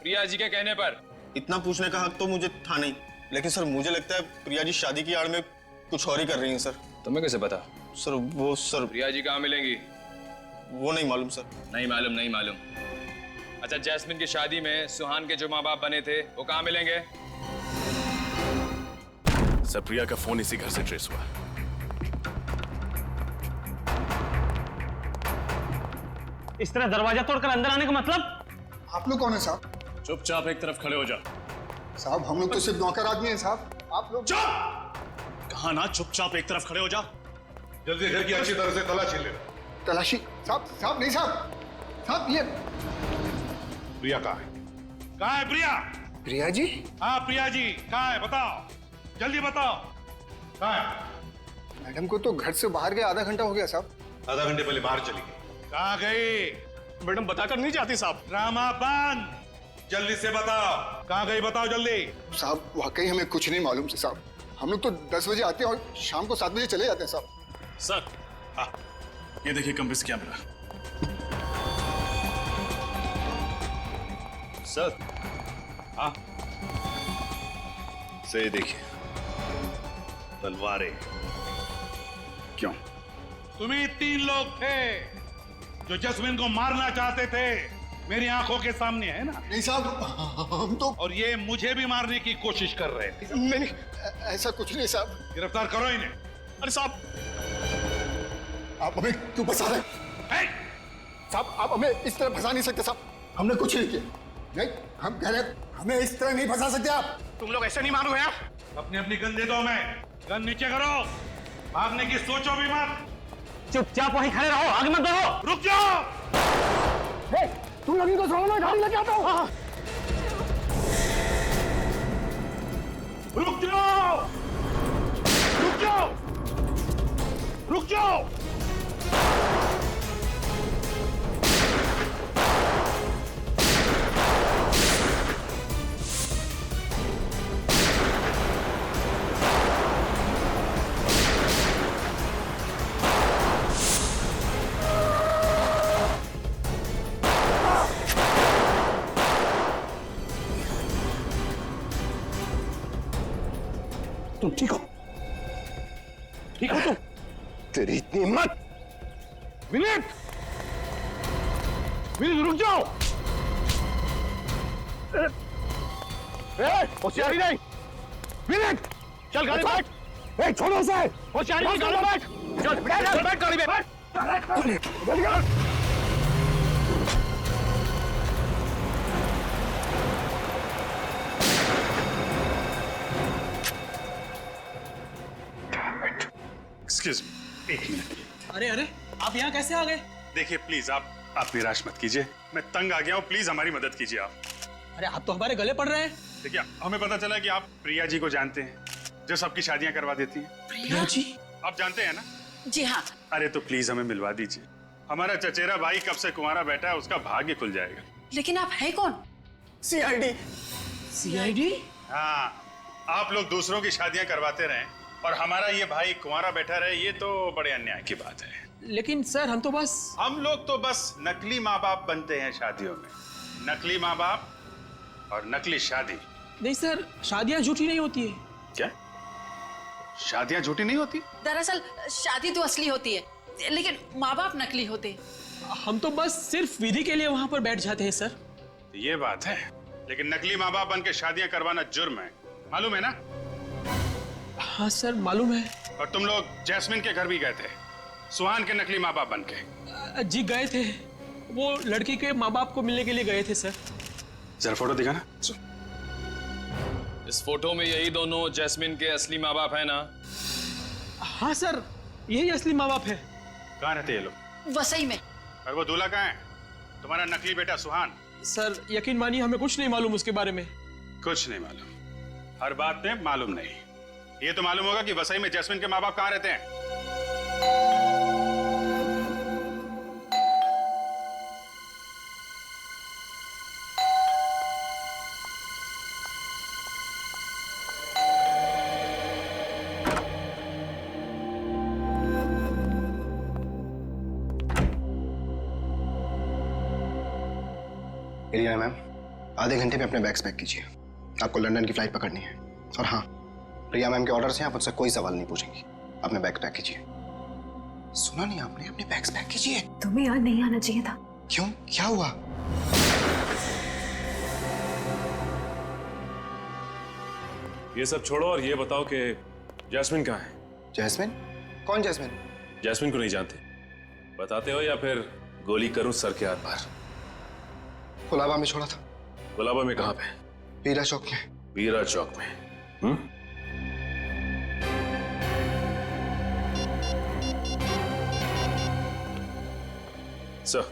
[SPEAKER 15] प्रिया जी के कहने पर?
[SPEAKER 13] इतना पूछने का हक तो मुझे था नहीं, लेकिन सर मुझे लगता है प्रिया जी शादी की आड़ में कुछ और ही कर रही हैं सर।
[SPEAKER 15] तुम्हें कैसे पता?
[SPEAKER 13] सर वो सर
[SPEAKER 15] प्रिया जी कहाँ मिलेंगी?
[SPEAKER 13] वो नहीं मालूम सर।
[SPEAKER 15] नहीं मालूम? नहीं मालूम। अच्छा, जैस्मिन की शादी में सुहान के जो माँ बाप बने थे वो कहाँ मिलेंगे?
[SPEAKER 8] सर प्रिया का फोन इसी घर से ट्रेस हुआ।
[SPEAKER 12] इस तरह दरवाजा तोड़कर अंदर आने का मतलब?
[SPEAKER 2] आप लोग कौन है साहब?
[SPEAKER 7] चुपचाप एक तरफ खड़े हो जा।
[SPEAKER 2] साहब हम लोग तो सिर्फ नौकर आदमी हैं साहब। आप लोग
[SPEAKER 7] कहा ना चुपचाप एक तरफ खड़े हो जा।
[SPEAKER 1] जल्दी घर की अच्छी तरह से तलाशी ले।
[SPEAKER 2] तलाशी? साहब नहीं साहब, साहब ये
[SPEAKER 1] प्रिया कहाँ है? कहाँ है प्रिया?
[SPEAKER 2] प्रिया जी?
[SPEAKER 1] हाँ प्रिया जी कहाँ है, बताओ जल्दी बताओ, कहाँ है?
[SPEAKER 2] मैडम को तो घर से बाहर गए आधा घंटा हो गया साहब।
[SPEAKER 1] आधा घंटे पहले बाहर चली गई। कहाँ गई?
[SPEAKER 13] मैडम बताकर नहीं जाती साहब।
[SPEAKER 1] ड्रामा बंद, जल्दी से बताओ कहाँ गई, बताओ जल्दी।
[SPEAKER 2] साहब वाकई हमें कुछ नहीं मालूम से साहब, हम लोग तो 10 बजे आते हैं और शाम को 7 बजे चले जाते हैं साहब।
[SPEAKER 7] सर हाँ, ये देखिए कम्प्रेस कैमरा।
[SPEAKER 13] सर
[SPEAKER 1] हाँ,
[SPEAKER 13] से देखिए
[SPEAKER 1] तलवारें।
[SPEAKER 7] क्यों?
[SPEAKER 1] तुम्ही 3 लोग थे जो जस्मिन को मारना चाहते थे, मेरी आंखों के सामने है ना।
[SPEAKER 2] नहीं साहब, हम तो।
[SPEAKER 1] और ये मुझे भी मारने की कोशिश कर रहे थे।
[SPEAKER 2] नहीं, ऐसा कुछ नहीं साहब।
[SPEAKER 1] गिरफ्तार करो इन्हें।
[SPEAKER 6] अरे साहब,
[SPEAKER 2] आप हमें क्यों फंसा रहे हैं? साहब, आप हमें इस तरह फंसा नहीं सकते साहब। हमने कुछ नहीं किया। नहीं, हम कह रहे हैं, हमें इस तरह नहीं फंसा सकते आप।
[SPEAKER 6] तुम लोग ऐसे नहीं मानो हैं।
[SPEAKER 1] अपनी अपनी गन दे दो हमें। गन नीचे करो, भागने की सोचो भी मत।
[SPEAKER 12] चुपचाप वहीं खड़े रहो, आगे मत बढ़ो।
[SPEAKER 1] रुक जाओ।
[SPEAKER 2] तुम लोग इनको छोड़ो, मैं गाड़ी लेके आता हूँ।
[SPEAKER 1] रुक जाओ, रुक जाओ, रुक जाओ।
[SPEAKER 2] तुम ठीक हो? ठीक हो तुम? तेरी इतनी हिम्मत!
[SPEAKER 1] विनीत, विनीत रुक जाओ।
[SPEAKER 2] होशियारी नहीं।
[SPEAKER 1] विनीत,
[SPEAKER 2] चल गाड़ी में बैठ। छोड़ो उसे।
[SPEAKER 1] होशियारी नहीं, गाड़ी में बैठ।
[SPEAKER 2] चल बैठ गाड़ी में बैठ।
[SPEAKER 6] एक्सक्यूज मी, एक मिनट।
[SPEAKER 5] अरे अरे, आप यहाँ कैसे आ गए?
[SPEAKER 6] देखिए प्लीज, आप निराश मत कीजिए। मैं तंग आ गया हूँ, प्लीज हमारी मदद कीजिए आप।
[SPEAKER 5] अरे आप तो हमारे गले पड़ रहे हैं।
[SPEAKER 6] देखिए, हमें पता चला कि आप प्रिया जी को जानते हैं, जो सबकी शादियां करवा देती हैं।
[SPEAKER 5] प्रिया जी?
[SPEAKER 6] आप जानते हैं ना?
[SPEAKER 16] जी हाँ।
[SPEAKER 6] अरे तो प्लीज हमें मिलवा दीजिए। हमारा चचेरा भाई कब से कुंवारा बैठा है, उसका भाग्य खुल जाएगा।
[SPEAKER 16] लेकिन आप है कौन?
[SPEAKER 2] CID।
[SPEAKER 5] CID?
[SPEAKER 6] हाँ, आप लोग दूसरों की शादियां करवाते रहें और हमारा ये भाई कुंवारा बैठा रहे, ये तो बड़े अन्याय की बात है।
[SPEAKER 5] लेकिन सर, हम लोग तो बस
[SPEAKER 6] नकली माँ बाप बनते हैं शादियों में। नकली माँ बाप और नकली शादी।
[SPEAKER 5] नहीं सर, शादियां झूठी नहीं होती है।
[SPEAKER 6] क्या? शादियां झूठी नहीं होती?
[SPEAKER 16] दरअसल शादी तो असली होती है, लेकिन माँ बाप नकली होते हैं।
[SPEAKER 5] हम तो बस सिर्फ विधि के लिए वहाँ पर बैठ जाते हैं सर।
[SPEAKER 6] ये बात है, लेकिन नकली माँ बाप बन के शादियां करवाना जुर्म है, मालूम है ना?
[SPEAKER 5] हाँ सर, मालूम है।
[SPEAKER 6] और तुम लोग जैस्मिन के घर भी गए थे, सुहान के नकली माँ बाप बन के।
[SPEAKER 5] जी गए थे, वो लड़की के माँ बाप को मिलने के लिए गए थे सर।
[SPEAKER 6] जरा फोटो दिखाना।
[SPEAKER 15] इस फोटो में यही दोनों जैस्मिन के असली माँ बाप है ना?
[SPEAKER 5] हाँ सर, यही असली माँ बाप है।
[SPEAKER 6] कहाँ रहते ये लोग?
[SPEAKER 16] वसई में।
[SPEAKER 6] और वो दूल्हा कहाँ है? तुम्हारा नकली बेटा सुहान।
[SPEAKER 5] सर यकीन मानिए, हमें कुछ नहीं मालूम उसके बारे में।
[SPEAKER 6] कुछ नहीं मालूम? हर बात में मालूम नहीं। ये तो मालूम होगा कि वसई में जैस्मिन के माँ बाप कहाँ रहते हैं।
[SPEAKER 17] एलियाना मैम, आधे घंटे में अपने बैग्स पैक कीजिए। आपको लंदन की फ्लाइट पकड़नी है। और हाँ, प्रिया मैम के ऑर्डर से आप मुझसे कोई सवाल नहीं पूछेंगी। अपने बैग्स पैक कीजिए। सुना नहीं आपने? अपने बैग्स पैक कीजिए।
[SPEAKER 3] तुम्हें यहाँ नहीं आना चाहिए था।
[SPEAKER 17] क्यों? क्या हुआ?
[SPEAKER 8] ये सब छोड़ो और ये बताओ कि जैस्मिन कहाँ है?
[SPEAKER 17] जैस्मिन? कौन जैस्मिन?
[SPEAKER 8] जैस्मिन को नहीं जानते? बताते हो या फिर गोली करूं सर के आर पार?
[SPEAKER 17] गुलाबा में छोड़ा था।
[SPEAKER 8] गुलाबा में कहाँ पे?
[SPEAKER 17] वीरा चौक में।
[SPEAKER 8] वीरा चौक में? सर,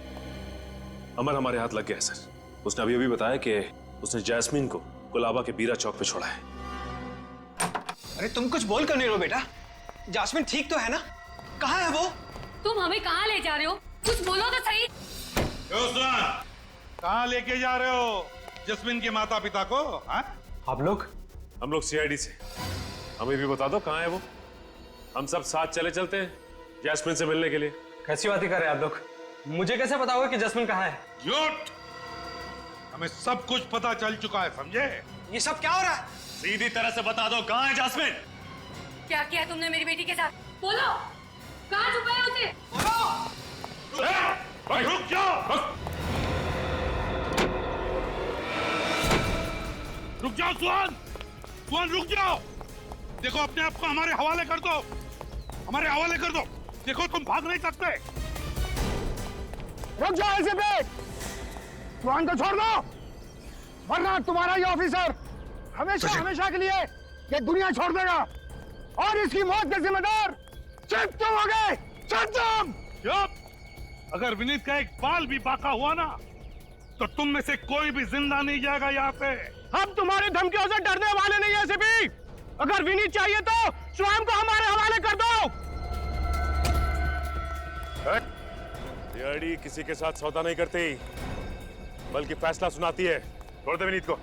[SPEAKER 8] अमर हमारे हाथ लग गया है सर। उसने अभी अभी बताया कि उसने जैस्मिन को गुलाबा के बीरा चौक पे छोड़ा है।
[SPEAKER 18] अरे तुम कुछ बोल कर नहीं रहो बेटा। जैस्मिन ठीक तो है ना? कहाँ है वो?
[SPEAKER 19] तुम हमें कहाँ ले जा रहे हो? कुछ बोलो तो सही।
[SPEAKER 1] कहाँ लेके जा रहे हो जैस्मिन के माता पिता को? हाँ?
[SPEAKER 8] आप लोग? हम लोग CID से। हमें भी बता दो कहाँ है वो। हम सब साथ चले चलते हैं जैस्मिन से मिलने के लिए।
[SPEAKER 12] कैसी बातें कर रहे हैं आप लोग? मुझे कैसे पता होगा कि जैस्मिन कहाँ है?
[SPEAKER 1] झूठ! हमें सब कुछ पता चल चुका है, समझे?
[SPEAKER 18] ये सब क्या हो रहा है?
[SPEAKER 6] सीधी तरह से बता दो, कहाँ है जैस्मिन?
[SPEAKER 19] क्या किया तुमने मेरी बेटी के साथ? बोलो, कहाँ छुपाया उसे?
[SPEAKER 1] रुक जाओ! रुक जाओ सुहान, सुहान रुक जाओ। देखो अपने आप को हमारे हवाले कर दो, हमारे हवाले कर दो। देखो तुम भाग नहीं सकते।
[SPEAKER 2] रुक जाओ ऐसे पे, सुहान को छोड़ दो, वरना तुम्हारा ये ऑफिसर हमेशा हमेशा के लिए ये दुनिया छोड़ देगा और इसकी मौत के जिम्मेदार सिर्फ तुम हो गए।
[SPEAKER 1] चुप! अगर विनीत का एक बाल भी बाका हुआ ना तो तुम में से कोई भी जिंदा नहीं जाएगा यहाँ पे।
[SPEAKER 2] हम तुम्हारी धमकियों से डरने वाले नहीं है सीपी। अगर विनीत चाहिए तो स्वयं को हमारे हवाले कर दो।
[SPEAKER 8] सीआईडी किसी के साथ सौदा नहीं करती, बल्कि फैसला सुनाती है। छोड़ दे विनीत को,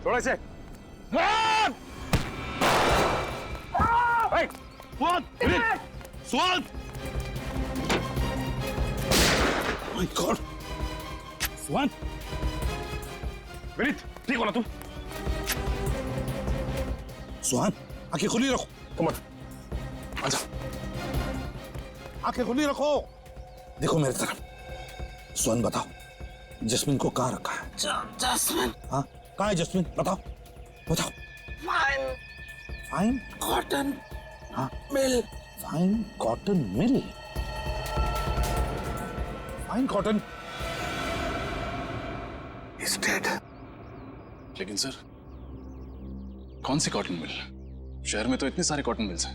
[SPEAKER 8] छोड़ इसे।
[SPEAKER 1] सुहान! My God! सुहान!
[SPEAKER 8] विनीत, ठीक हो ना तुम?
[SPEAKER 1] सुहान, आंखें खुली रखो।
[SPEAKER 8] कमर,
[SPEAKER 1] आजा। आंखें खुली रखो। देखो मेरी तरफ। सुहान बताओ, जस्मिन को कहाँ रखा है?
[SPEAKER 19] जस्मिन?
[SPEAKER 1] हाँ, कहाँ है जस्मिन? बताओ, बताओ। फाइन
[SPEAKER 19] कॉटन
[SPEAKER 1] हाँ
[SPEAKER 19] mill.
[SPEAKER 1] Fine cotton mill. Fine cotton is dead.
[SPEAKER 7] लेकिन सर, कौन सी कॉटन मिल? शहर में तो इतने सारे कॉटन मिल्स हैं।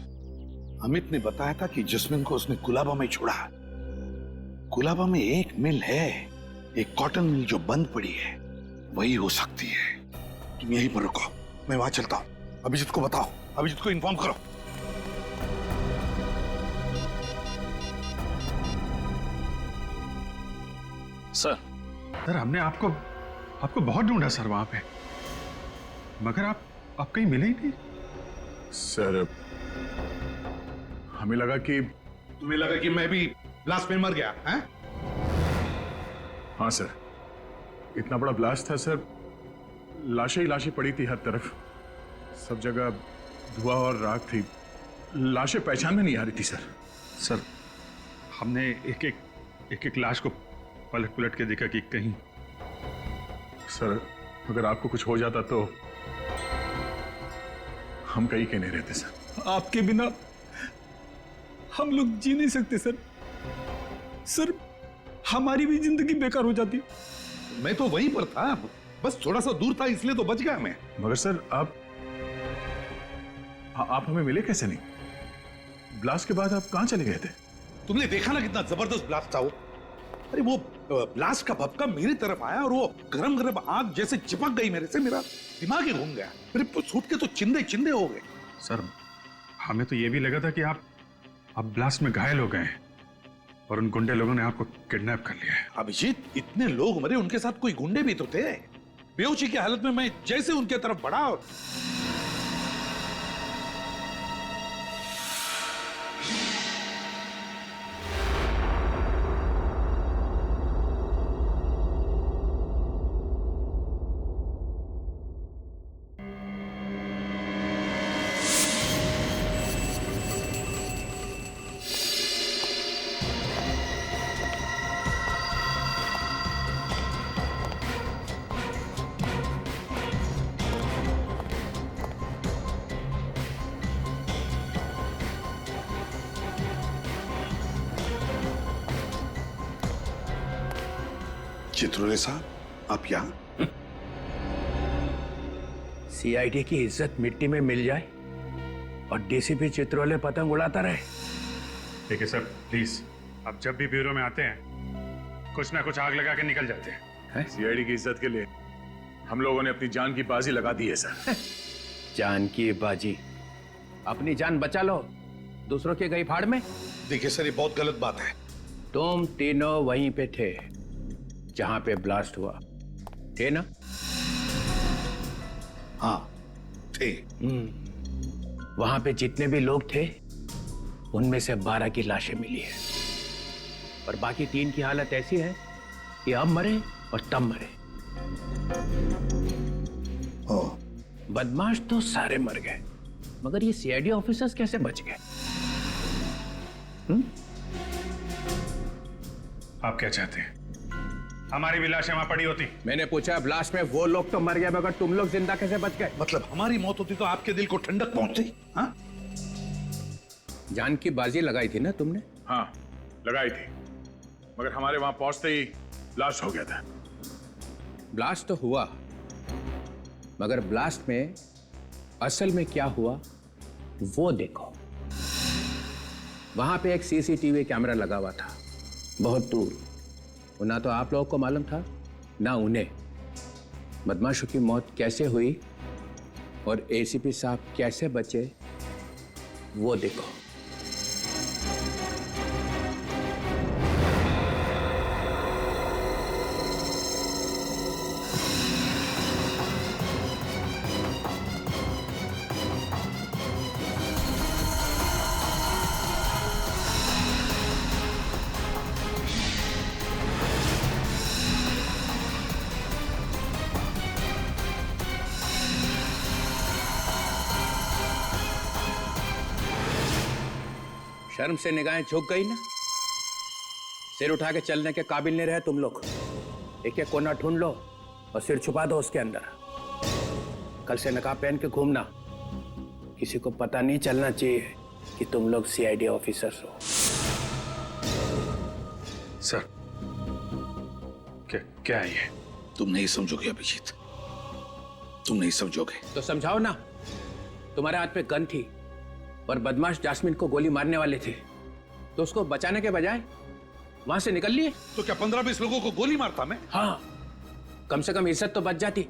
[SPEAKER 1] अमित ने बताया था कि जस्मिन को उसने कुलाबा में छोड़ा। कुलाबा में एक मिल है, एक कॉटन मिल जो बंद पड़ी है, वही हो सकती है। तुम यहीं पर रुको, मैं वहां चलता हूं। अभिजीत को बताओ, अभिजीत को इन्फॉर्म करो।
[SPEAKER 6] सर हमने आपको बहुत ढूंढा सर वहां पे, मगर आप कहीं मिले ही नहीं।
[SPEAKER 7] सर हमें लगा कि
[SPEAKER 1] तुम्हें लगा कि मैं भी ब्लास्ट में मर गया हैं?
[SPEAKER 7] हाँ सर, इतना बड़ा ब्लास्ट था सर, लाशें ही लाशें पड़ी थी हर तरफ, सब जगह धुआं और राख थी, लाशें पहचान में नहीं आ रही थी सर।
[SPEAKER 6] हमने एक लाश को पलट के देखा कि कहीं।
[SPEAKER 7] सर अगर आपको कुछ हो जाता तो हम कहीं के नहीं रहते सर।
[SPEAKER 10] आपके बिना हम लोग जी नहीं सकते सर। सर हमारी भी जिंदगी बेकार हो जाती।
[SPEAKER 1] मैं तो वहीं पर था, बस थोड़ा सा दूर था इसलिए तो बच गया मैं।
[SPEAKER 7] मगर सर आप हमें मिले कैसे नहीं? ब्लास्ट के बाद आप कहां चले गए थे?
[SPEAKER 1] तुमने देखा ना कितना जबरदस्त ब्लास्ट था वो। अरे वो ब्लास्ट का भपका मेरी तरफ आया और वो गरम गरम आग जैसे चिपक गई मेरे से, मेरा दिमाग ही घूम गया। मेरे सूट के तो चिंदे चिंदे हो गए।
[SPEAKER 6] सर हमें तो ये भी लगा था कि आप ब्लास्ट में घायल हो गए हैं और उन गुंडे लोगों ने आपको किडनैप कर लिया है।
[SPEAKER 1] अभिजीत, इतने लोग मरे, उनके साथ कोई गुंडे भी तो थे। बेहोशी की हालत में मैं जैसे उनके तरफ बढ़ा और चित्रोले साहब, आप यहाँ?
[SPEAKER 20] सीआईडी की इज्जत मिट्टी में मिल जाए और डीसीपी चित्रोले पतंग उड़ाता रहे।
[SPEAKER 6] ठीक है सर, प्लीज आप जब भी ब्यूरो में आते हैं कुछ ना कुछ आग लगा के निकल जाते हैं।
[SPEAKER 7] सीआईडी की इज्जत के लिए हम लोगों ने अपनी जान की बाजी लगा दी है सर।
[SPEAKER 20] जान की बाजी? अपनी जान बचा लो, दूसरों के गई फाड़ में।
[SPEAKER 1] देखिए सर, ये बहुत गलत बात है।
[SPEAKER 20] तुम तीनों वहीं पे थे जहां पे ब्लास्ट हुआ, थे ना?
[SPEAKER 1] हाँ थे।
[SPEAKER 20] वहां पे जितने भी लोग थे उनमें से 12 की लाशें मिली है, और बाकी 3 की हालत ऐसी है कि अब मरे और तब मरे। बदमाश तो सारे मर गए, मगर ये सीआईडी ऑफिसर्स कैसे बच गए?
[SPEAKER 6] आप क्या चाहते हैं? हमारी भी लाशें वहां पड़ी होती।
[SPEAKER 20] मैंने पूछा ब्लास्ट में वो लोग तो मर गए मगर तुम लोग जिंदा कैसे बच गए?
[SPEAKER 1] मतलब हमारी मौत होती तो आपके दिल को ठंडक पहुंचती? हाँ?
[SPEAKER 20] जान की बाजी लगाई थी ना तुमने?
[SPEAKER 7] हाँ लगाई थी, मगर हमारे वहां पहुंचते ही ब्लास्ट हो गया था।
[SPEAKER 20] ब्लास्ट तो हुआ, मगर ब्लास्ट में असल में क्या हुआ वो देखो। वहां पे एक सीसीटीवी कैमरा लगा हुआ था बहुत दूर। वो ना तो आप लोगों को मालूम था ना उन्हें। बदमाशों की मौत कैसे हुई और एसीपी साहब कैसे बचे वो देखो। शर्म से निगाहें झुक गई ना? सिर उठा के चलने के काबिल नहीं रहे तुम लोग। एक एक कोना ढूंढ लो और सिर छुपा दो उसके अंदर। कल से नकाब पहन के घूमना, किसी को पता नहीं चलना चाहिए कि तुम लोग सीआईडी ऑफिसर्स हो।
[SPEAKER 6] सर क्या है ये?
[SPEAKER 1] तुम नहीं समझोगे अभिजीत, तुम नहीं समझोगे।
[SPEAKER 20] तो समझाओ ना। तुम्हारे हाथ पे गन थी और बदमाश जास्मिन को गोली मारने वाले थे, तो उसको बचाने के बजाय वहां से निकल लिए।
[SPEAKER 1] तो क्या 15-20 लोगों को गोली मारता मैं?
[SPEAKER 20] हाँ, कम से कम इज्जत तो बच जाती।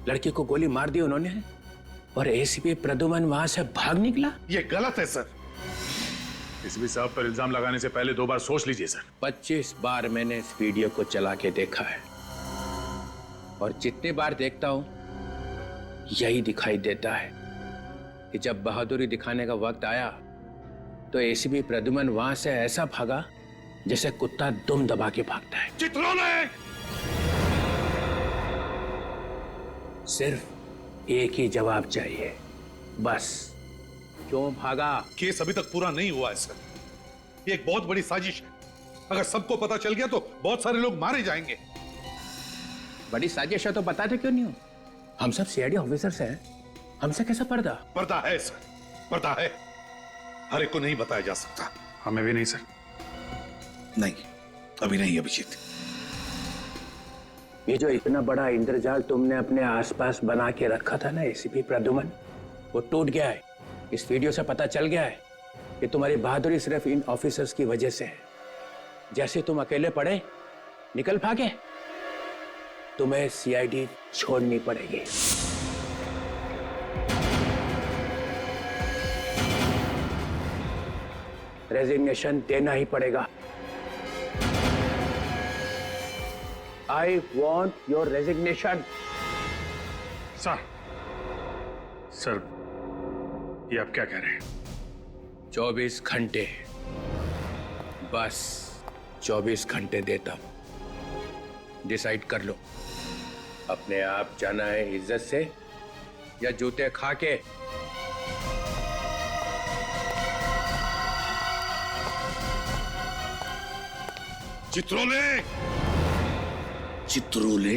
[SPEAKER 20] लड़की को गोली मार दी उन्होंने और एसीपी प्रद्युमन वहां से भाग निकला।
[SPEAKER 1] ये गलत है सर।
[SPEAKER 7] एसीपी साहब पर इल्जाम लगाने से पहले 2 बार सोच लीजिए सर।
[SPEAKER 20] 25 बार मैंने इस वीडियो को चला के देखा है और जितनी बार देखता हूं यही दिखाई देता है कि जब बहादुरी दिखाने का वक्त आया तो एसीपी प्रद्युमन वहां से ऐसा भागा जैसे कुत्ता दुम दबा के भागता है।
[SPEAKER 1] चित्रोले!
[SPEAKER 20] सिर्फ एक ही जवाब चाहिए, बस। क्यों भागा?
[SPEAKER 1] केस अभी तक पूरा नहीं हुआ है सर। ये एक बहुत बड़ी साजिश है। अगर सबको पता चल गया तो बहुत सारे लोग मारे जाएंगे।
[SPEAKER 20] बड़ी साजिश है तो बताते क्यों नहीं हो? हम सब सीआईडी ऑफिसर्स हैं, हमसे कैसा पर्दा?
[SPEAKER 1] पर्दा है सर, पर्दा है। हर एक को नहीं बताया जा सकता।
[SPEAKER 6] हमें भी नहीं सर।
[SPEAKER 1] नहीं, अभी नहीं अभिजीत।
[SPEAKER 20] ये जो इतना बड़ा इंद्रजाल तुमने अपने आसपास बना के रखा था ना एसीपी प्रद्युमन, वो टूट गया है। इस वीडियो से पता चल गया है कि तुम्हारी बहादुरी सिर्फ इन ऑफिसर्स की वजह से है। जैसे तुम अकेले पड़े, निकल भागे, तुम्हें सीआईडी छोड़नी पड़ेगी। रेजिग्नेशन देना ही पड़ेगा। I want your resignation.
[SPEAKER 6] Sir ये आप क्या कह रहे हैं?
[SPEAKER 20] 24 घंटे, बस 24 घंटे देता हूं। डिसाइड कर लो, अपने आप जाना है इज्जत से या जूते खा के।
[SPEAKER 1] चित्रोले! चित्रोले!